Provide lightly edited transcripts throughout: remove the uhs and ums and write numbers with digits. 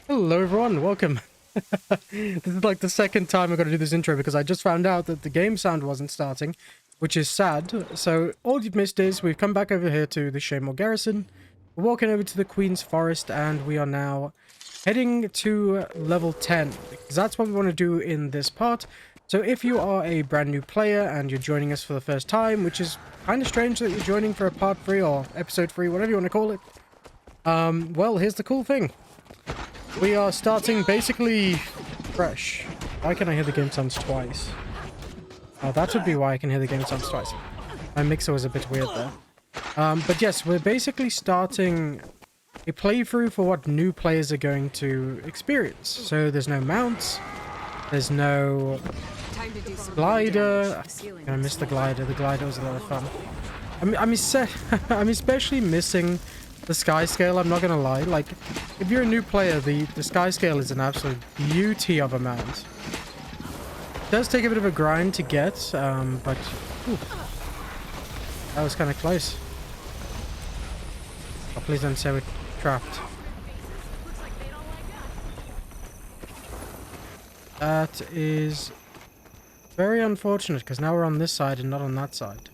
Hello everyone, welcome. This is like the second time I've got to do this intro because I just found out that the game sound wasn't starting, which is sad. So all you've missed is we've come back over here to the Shaymore Garrison. We're walking over to the Queen's Forest and we are now heading to level 10 because that's what we want to do in this part. So if you are a brand new player and you're joining us for the first time, which is kind of strange that you're joining for a part 3 or episode 3, whatever you want to call it. Well, here's the cool thing. We are starting basically fresh. Why can I hear the game sounds twice? Oh, that would be why I can hear the game sounds twice. My mixer was a bit weird there. But yes, we're basically starting a playthrough for what new players are going to experience. So there's no mounts. There's no glider. I missed the glider. The glider was a lot of fun. I'm especially missing the sky scale, I'm not gonna lie. Like, if you're a new player, the sky scale is an absolute beauty of a mount. It does take a bit of a grind to get, but whew, that was kind of close. Oh, please don't say we're trapped. That is very unfortunate, because now we're on this side and not on that side.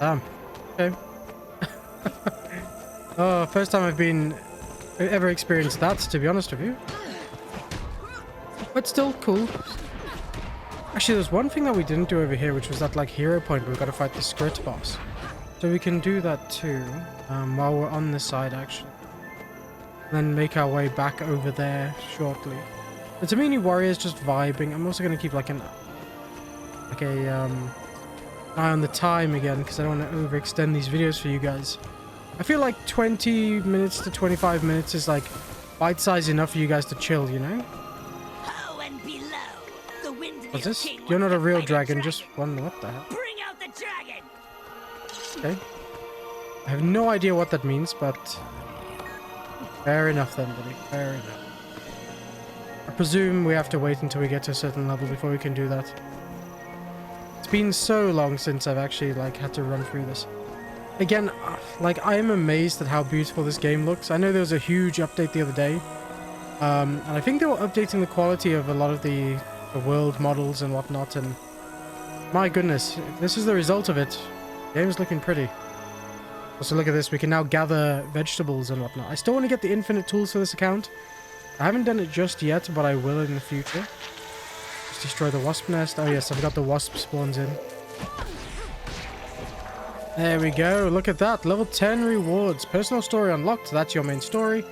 Damn. Okay. Oh, first time I've ever experienced that, to be honest with you. But still cool. Actually, there's one thing that we didn't do over here, which was that, like, hero point where we've got to fight the Skrit boss. So we can do that too, while we're on this side, actually. And then make our way back over there shortly. The Tamini Warrior's just vibing. I'm also going to keep, like, an eye on the time again, because I don't want to overextend these videos for you guys. I feel like 20 minutes to 25 minutes is like bite-sized enough for you guys to chill, you know? What's this? You're not a real dragon, just one. What the hell? Bring out the dragon. Okay. I have no idea what that means, but fair enough then, buddy. Fair enough. I presume we have to wait until we get to a certain level before we can do that. It's been so long since I've actually like had to run through this. Again, like, I am amazed at how beautiful this game looks. I know there was a huge update the other day. And I think they were updating the quality of a lot of the world models and whatnot. And my goodness, if this is the result of it, the game is looking pretty. Also, look at this. We can now gather vegetables and whatnot. I still want to get the infinite tools for this account. I haven't done it just yet, but I will in the future. Just destroy the wasp nest. Oh, yes, I've got the wasp spawns in. There we go. Look at that. Level 10 rewards. Personal story unlocked. That's your main story.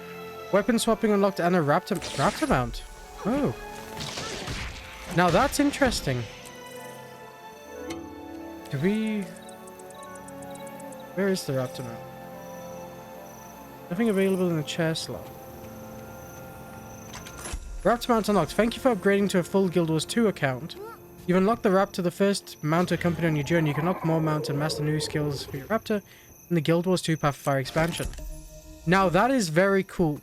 Weapon swapping unlocked and a raptor mount. Oh. Now that's interesting. Do we... Where is the raptor mount? Nothing available in the chair slot. Raptor mount unlocked. Thank you for upgrading to a full Guild Wars 2 account. You've unlocked the Raptor, the first mounter company on your journey. You can unlock more mounts and master new skills for your Raptor in the Guild Wars 2 Path of Fire expansion. Now, that is very cool.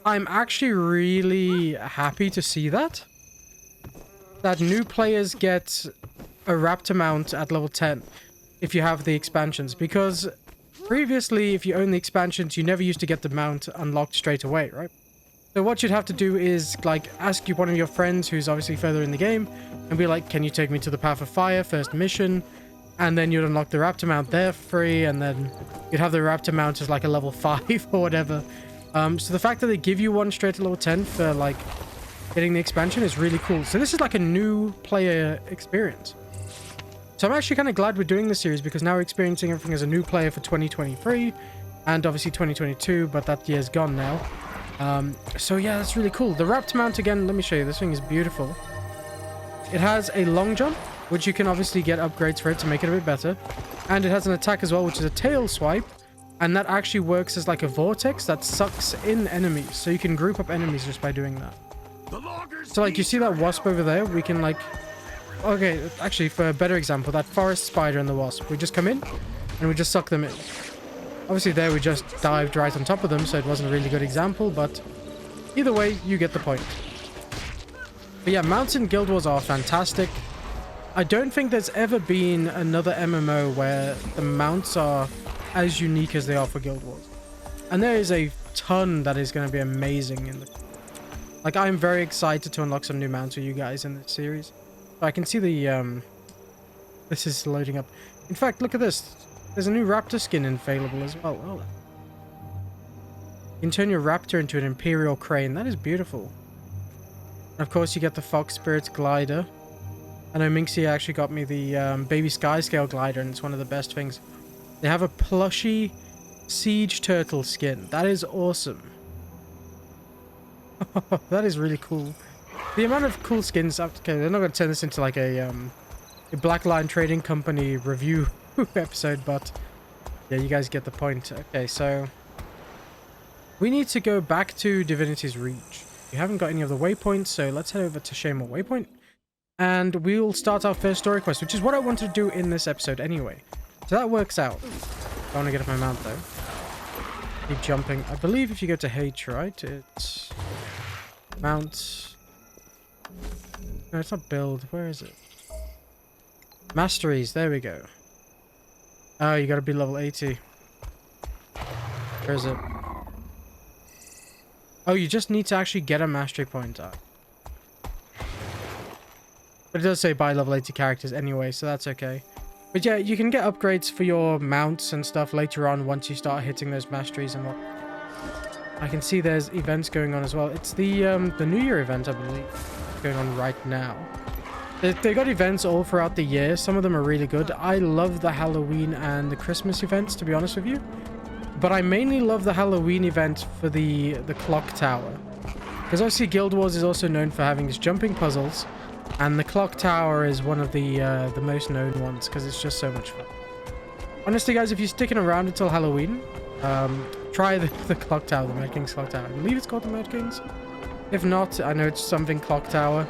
I'm actually really happy to see that. That new players get a Raptor mount at level 10 if you have the expansions. Because previously, if you own the expansions, you never used to get the mount unlocked straight away, right? So what you'd have to do is, like, ask one of your friends who's obviously further in the game and be like, can you take me to the Path of Fire, first mission? And then you'd unlock the Raptor mount there free, and then you'd have the Raptor mount as, like, a level 5 or whatever. So the fact that they give you one straight to level 10 for, like, getting the expansion is really cool. So this is, like, a new player experience. So I'm actually kind of glad we're doing this series because now we're experiencing everything as a new player for 2023 and obviously 2022, but that year's gone now. So yeah, that's really cool. The Raptor mount, again, let me show you. This thing is beautiful. It has a long jump, which you can obviously get upgrades for it to make it a bit better. And it has an attack as well, which is a tail swipe. And that actually works as like a vortex that sucks in enemies. So you can group up enemies just by doing that. So like, you see that wasp over there? We can like... Okay, actually, for a better example, that forest spider and the wasp. We just come in and we just suck them in. Obviously there we just dived right on top of them, so it wasn't a really good example, but either way, you get the point. But yeah, mounts in Guild Wars are fantastic. I don't think there's ever been another MMO where the mounts are as unique as they are for Guild Wars. And there is a ton that is going to be amazing in the... Like, I'm very excited to unlock some new mounts with you guys in this series. I can see the, this is loading up. In fact, look at this. There's a new raptor skin available as well. Oh. You can turn your raptor into an imperial crane. That is beautiful. And of course, you get the Fox Spirit's glider. I know Minxie actually got me the baby Skyscale glider, and it's one of the best things. They have a plushy siege turtle skin. That is awesome. That is really cool. The amount of cool skins... Okay, they're not going to turn this into like a Black Line Trading Company review episode, but yeah, you guys get the point. Okay, so we need to go back to Divinity's Reach. We haven't got any of the waypoints, so let's head over to Shaymore Waypoint. And we'll start our first story quest, which is what I wanted to do in this episode anyway. So that works out. I want to get off my mount, though. Keep jumping. I believe if you go to H, right? It's... Mount... No, it's not build. Where is it? Masteries. There we go. Oh, you gotta be level 80. Where is it? Oh, you just need to actually get a mastery point up. But it does say buy level 80 characters anyway, so that's okay. But yeah, you can get upgrades for your mounts and stuff later on once you start hitting those masteries and what. I can see there's events going on as well. It's the New Year event, I believe, going on right now. They got events all throughout the year. Some of them are really good. I love the Halloween and the Christmas events, to be honest with you. But I mainly love the Halloween event for the clock tower. Because obviously Guild Wars is also known for having these jumping puzzles. And the clock tower is one of the most known ones because it's just so much fun. Honestly, guys, if you're sticking around until Halloween, try the clock tower, the Mad King's clock tower. I believe it's called the Mad King's. If not, I know it's something clock tower.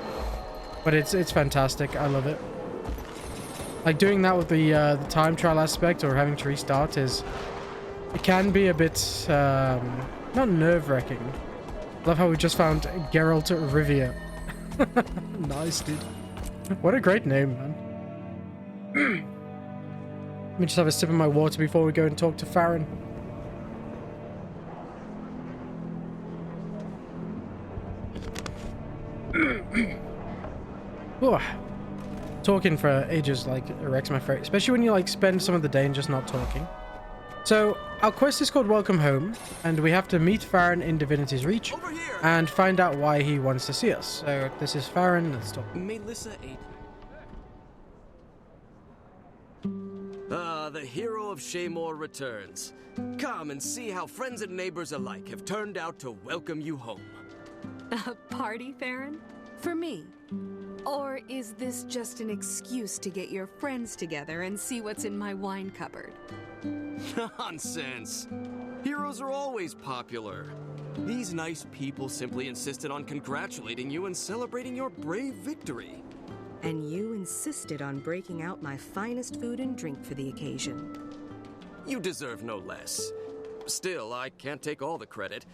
But it's fantastic. I love it. Like doing that with the time trial aspect or having to restart is... It can be a bit, not nerve-wracking. Love how we just found Geralt of Rivia. Nice, dude. What a great name, man. Let me just have a sip of my water before we go and talk to Faren. Ooh. Talking for ages, like, wrecks my throat. Especially when you, like, spend some of the day and just not talking. So, our quest is called Welcome Home, and we have to meet Faren in Divinity's Reach and find out why he wants to see us. So, this is Faren, let's talk. Melissa 8. Ah, the hero of Shaymore returns. Come and see how friends and neighbors alike have turned out to welcome you home. A party, Faren? For me? Or is this just an excuse to get your friends together and see what's in my wine cupboard? Nonsense. Heroes are always popular. These nice people simply insisted on congratulating you and celebrating your brave victory. And you insisted on breaking out my finest food and drink for the occasion. You deserve no less. Still, I can't take all the credit.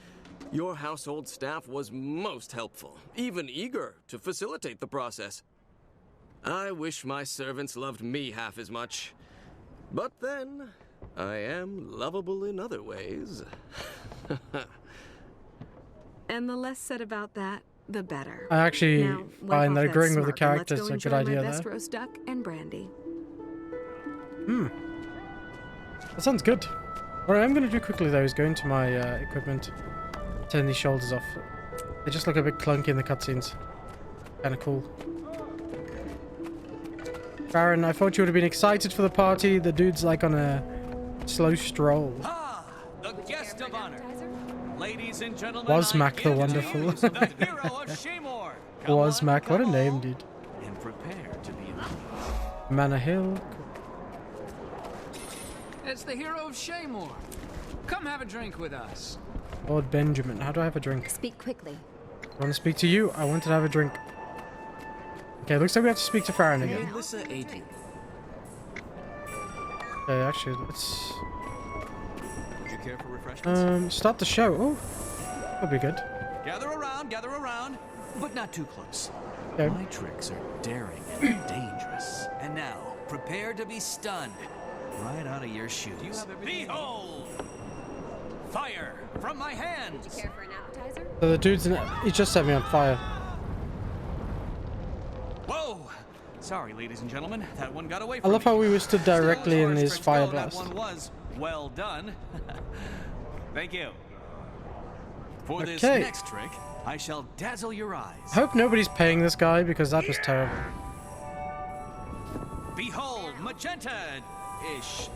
Your household staff was most helpful, even eager to facilitate the process. I wish my servants loved me half as much. But then, I am lovable in other ways. And the less said about that, the better. I actually Now, wipe find off that agreeing with the smirk and let's characters go is a good enjoy idea my there. best roast duck and brandy. That sounds good. What I am going to do quickly, though, is go into my equipment, turn these shoulders off. They just look a bit clunky in the cutscenes. Kind of cool. Faren, I thought you would have been excited for the party. The dude's like on a slow stroll. Ah, the guest of honor. Ladies and gentlemen, Was Mac the Wonderful? the hero of Shaymore. Come Was on, Mac, what a come name, on, dude. And prepare to be amazed. Manor Hill. It's the hero of Shaymore. Come have a drink with us. Lord Benjamin. How do I have a drink? Speak quickly. I want to speak to you. I wanted to have a drink. Okay, looks like we have to speak to Faren again. Melissa 8. Okay, actually, let's... Would you care for refreshments? Start the show. Oh, that'll be good. Gather around, but not too close. Okay. My tricks are daring and dangerous. And now, prepare to be stunned right out of your shoes. Behold! Fire from my hands. Would you care for an appetizer? So the dude's he just set me on fire. Whoa! Sorry, ladies and gentlemen, that one got away I from love me. how we were stood directly Still, as in far as his tricks fire go, blast. That one was well done. Thank you. For this Okay. next trick, I shall dazzle your eyes. I hope nobody's paying this guy because that was terrible. Behold, magenta-ish.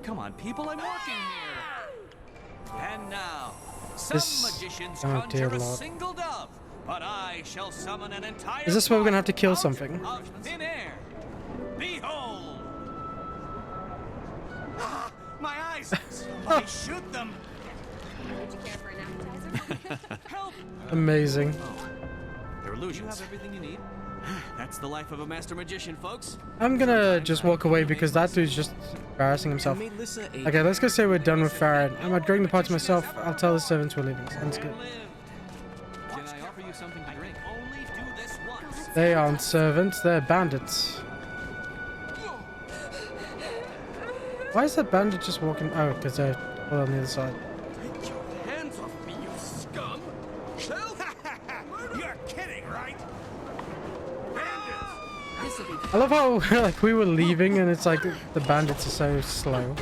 Come on, people, I'm working here. And now, some This- magicians oh, conjure dear a Lord. single dove, but I shall summon an entire Is this where we're gonna have to kill flock something? Of thin air. Behold! Ah, my eyes! Somebody shoot them! Would you care for an appetizer? Help! Amazing. They're illusions. You have everything you need. That's the life of a master magician, folks. I'm gonna just walk away because that dude's just embarrassing himself. Okay, let's go say we're done with Faren. I'm not drawing the parts myself. I'll tell the servants we're leaving. Sounds good. Can I offer you something to drink? Only do this once. They aren't servants, they're bandits. Why is that bandit just walking? Oh, because they're all on the other side. Take your hands off me, you scum! Help! You're kidding, right? This'll be I love how like we were leaving and it's like the bandits are so slow.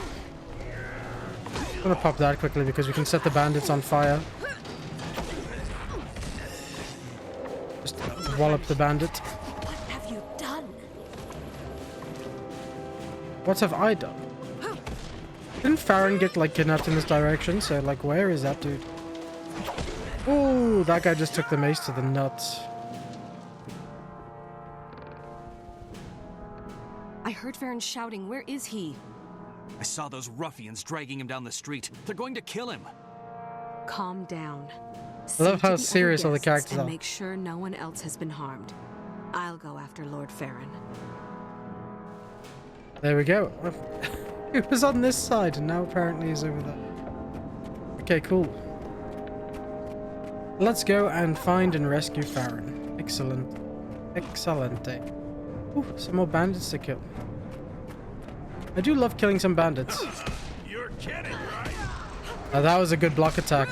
I'm gonna pop that quickly because we can set the bandits on fire. Just wallop the bandit. What have you done? What have I done? Didn't Faren get like kidnapped in this direction? So like where is that dude? Oh, that guy just took the mace to the nuts. I heard Faren shouting. Where is he? I saw those ruffians dragging him down the street. They're going to kill him. Calm down. I love See to how the other serious all the guests characters and are. make sure no one else has been harmed. I'll go after Lord Faren. There we go. It was on this side and now apparently he's over there. Okay, cool. Let's go and find and rescue Faren. Excellent. Excellente. Ooh, some more bandits to kill. I do love killing some bandits. You're kidding, right? Now that was a good block attack.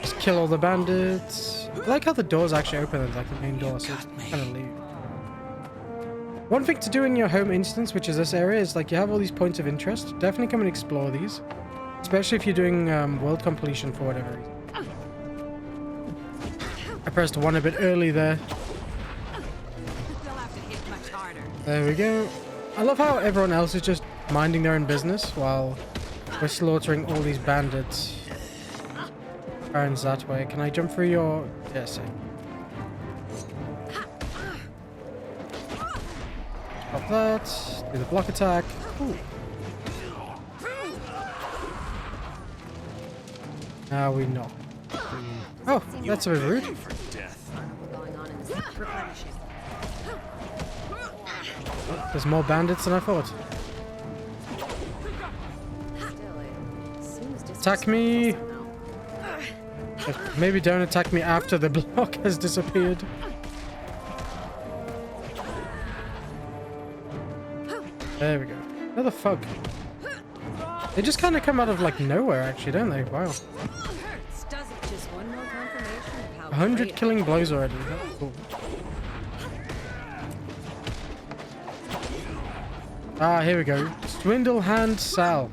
Just kill all the bandits. I like how the doors actually open at like the main door, so it's kind of leave. One thing to do in your home instance, which is this area, is like you have all these points of interest. Definitely come and explore these. Especially if you're doing world completion for whatever reason. I pressed 1 a bit early there. They'll have to hit much harder. There we go. I love how everyone else is just minding their own business while we're slaughtering all these bandits. Faren's that way. Can I jump through your... Yes, Pop that. Do the block attack. Ooh. Now we knock. Oh, that's a bit rude. Going on in this replenishing. There's more bandits than I thought. Seems Attack me. Maybe don't attack me after the block has disappeared. There we go. Where the fuck? They just kind of come out of like nowhere actually, don't they? Wow. Does it just one more confirmation of how 100 great killing blows already. That's cool. Ah, here we go. Swindle Hand Sal.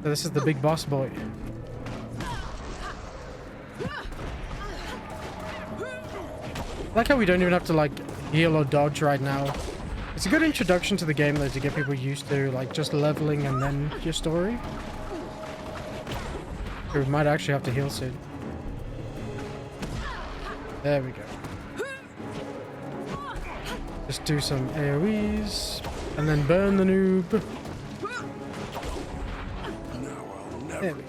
So this is the big boss boy. I like how we don't even have to like heal or dodge right now. It's a good introduction to the game though to get people used to like just leveling and then your story. We might actually have to heal soon. There we go. Just do some AoEs and then burn the noob. There we go.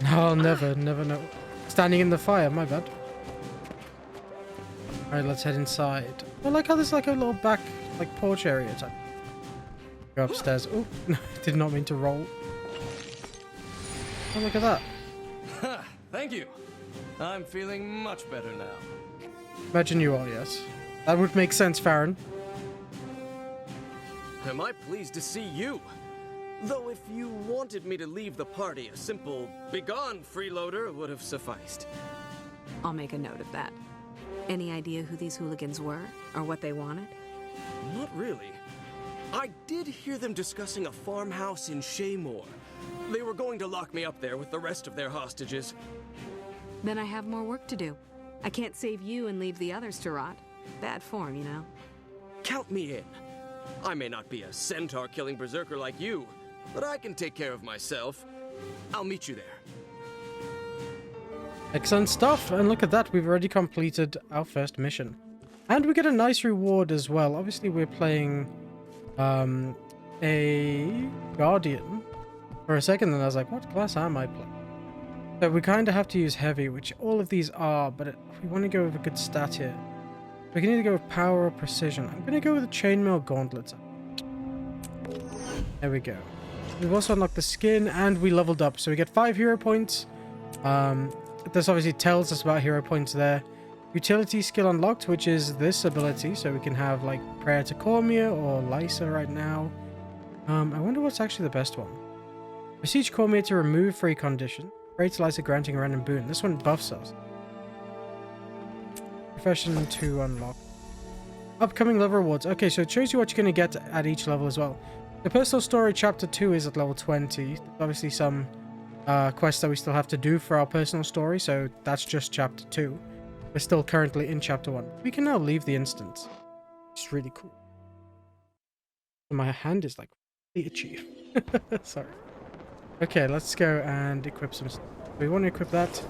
No, I'll never know. Standing in the fire, my bad. Alright, let's head inside. I like how there's like a little back, like porch area type. Go upstairs. Oh, no, did not mean to roll. Oh, look at that. Thank you. I'm feeling much better now. Imagine you are, yes. That would make sense, Faren. am I pleased to see you. Though if you wanted me to leave the party, a simple "begone, freeloader" would have sufficed. I'll make a note of that. Any idea who these hooligans were, or what they wanted? Not really. I did hear them discussing a farmhouse in Shaymore. They were going to lock me up there with the rest of their hostages. Then I have more work to do. I can't save you and leave the others to rot. Bad form, you know. Count me in. I may not be a centaur-killing berserker like you, but I can take care of myself. I'll meet you there. Excellent stuff. And look at that. We've already completed our first mission. And we get a nice reward as well. Obviously, we're playing a Guardian. For a second, then I was like, what class am I playing? So we kind of have to use heavy, which all of these are, but if we want to go with a good stat here, we can either go with power or precision. I'm going to go with the chainmail gauntlets. There we go. We've also unlocked the skin, and we leveled up. So we get 5 hero points. This obviously tells us about hero points there. Utility skill unlocked, which is this ability. So we can have like Prayer to Cormia or Lysa right now. I wonder what's actually the best one. Besiege Cormia to remove free condition. Pray to Lysa granting a random boon. This one buffs us. Profession 2 unlocked. Upcoming level rewards. Okay, so it shows you what you're going to get at each level as well. The personal story chapter 2 is at level 20. There's obviously some quests that we still have to do for our personal story, so that's just chapter 2. We're still currently in chapter 1. We can now leave the instance. It's really cool. My hand is like really itchy. Sorry. Okay, let's go and equip some stuff. We want to equip that.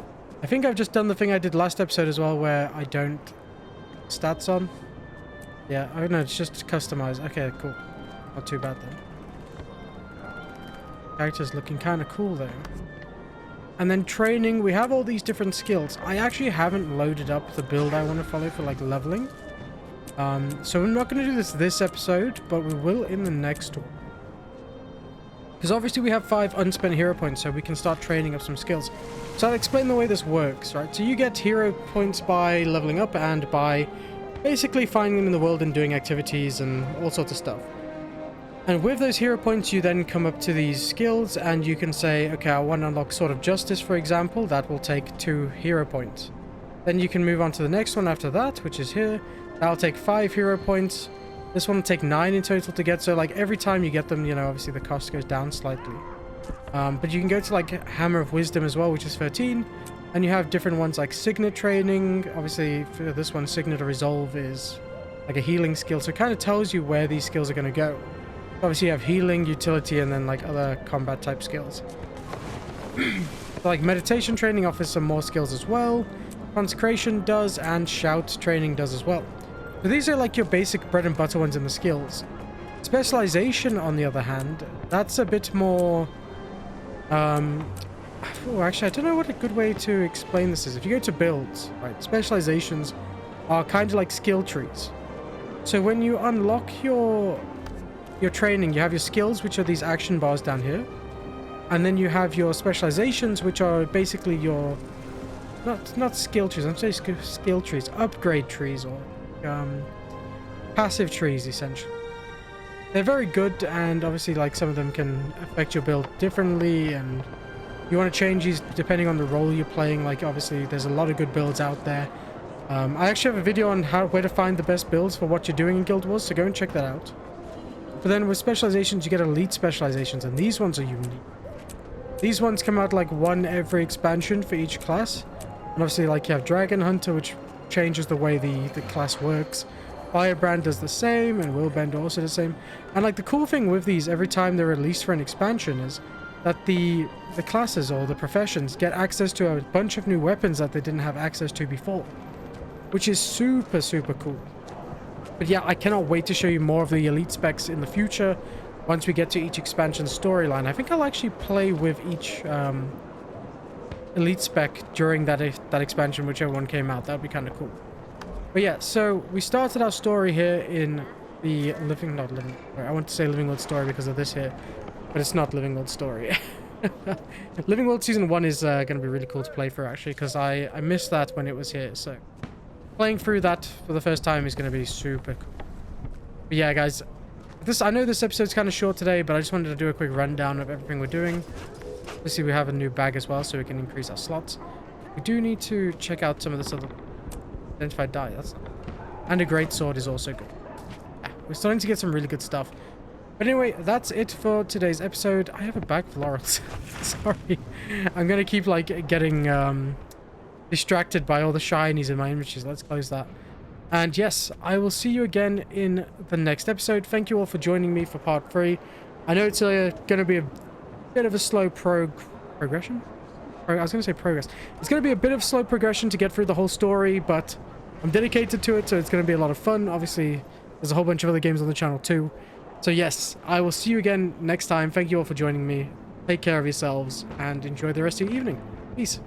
I think I've just done the thing I did last episode as well, where I don't stats on. Yeah, oh no, it's just customize. Okay, cool. Not too bad then. Character's looking kind of cool though. And then training, we have all these different skills. I actually haven't loaded up the build I want to follow for like leveling. So we're not going to do this episode, but we will in the next one. Because obviously we have 5 unspent hero points, so we can start training up some skills. So I'll explain the way this works, right? So you get hero points by leveling up and by basically finding them in the world and doing activities and all sorts of stuff. And with those hero points, you then come up to these skills and you can say, okay, I want to unlock Sword of Justice, for example. That will take 2 hero points. Then you can move on to the next one after that, which is here. That'll take 5 hero points. This one will take 9 in total to get, so like every time you get them, you know, obviously the cost goes down slightly. But you can go to like Hammer of Wisdom as well, which is 13. And you have different ones like Signet Training. Obviously for this one, Signet of Resolve is like a healing skill, so it kind of tells you where these skills are going to go. Obviously you have healing, utility, and then like other combat type skills. So, like Meditation Training offers some more skills as well. Consecration does, and Shout Training does as well. So these are like your basic bread and butter ones in the skills. Specialization, on the other hand, that's a bit more... Oh, actually, I don't know what a good way to explain this is. If you go to builds, right, specializations are kind of like skill trees. So when you unlock your training, you have your skills, which are these action bars down here. And then you have your specializations, which are basically your... Not skill trees, I'm saying skill trees. Upgrade trees, or... passive trees, essentially. They're very good, and obviously like some of them can affect your build differently, and you want to change these depending on the role you're playing. Like obviously there's a lot of good builds out there. I actually have a video on where to find the best builds for what you're doing in Guild Wars, so go and check that out. But then with specializations, you get elite specializations, and these ones are unique. These ones come out like one every expansion for each class. And obviously like you have Dragon Hunter, which changes the way the class works. Firebrand does the same, and Willbend also the same. And like the cool thing with these, every time they're released for an expansion, is that the classes or the professions get access to a bunch of new weapons that they didn't have access to before, which is super, super cool. But yeah, I cannot wait to show you more of the elite specs in the future once we get to each expansion storyline. I think I'll actually play with each elite spec during that expansion, whichever one came out. That would be kind of cool. But yeah, so we started our story here in the I want to say Living World story because of this here, but it's not Living World story. Living World Season 1 is going to be really cool to play through, actually, because I missed that when it was here, so playing through that for the first time is going to be super cool. But yeah, guys, I know this episode's kind of short today, but I just wanted to do a quick rundown of everything we're doing. Obviously, we have a new bag as well, so we can increase our slots. We do need to check out some of this other identified die. That's not... And a great sword is also good. Yeah, we're starting to get some really good stuff. But anyway, that's it for today's episode. I have a bag of laurels. Sorry. I'm going to keep, like, getting distracted by all the shinies in my images. Let's close that. And yes, I will see you again in the next episode. Thank you all for joining me for part 3. I know it's going to be a bit of a slow progression. I was going to say progress. It's going to be a bit of slow progression to get through the whole story, but I'm dedicated to it, so it's going to be a lot of fun. Obviously, there's a whole bunch of other games on the channel too. So yes, I will see you again next time. Thank you all for joining me. Take care of yourselves and enjoy the rest of your evening. Peace.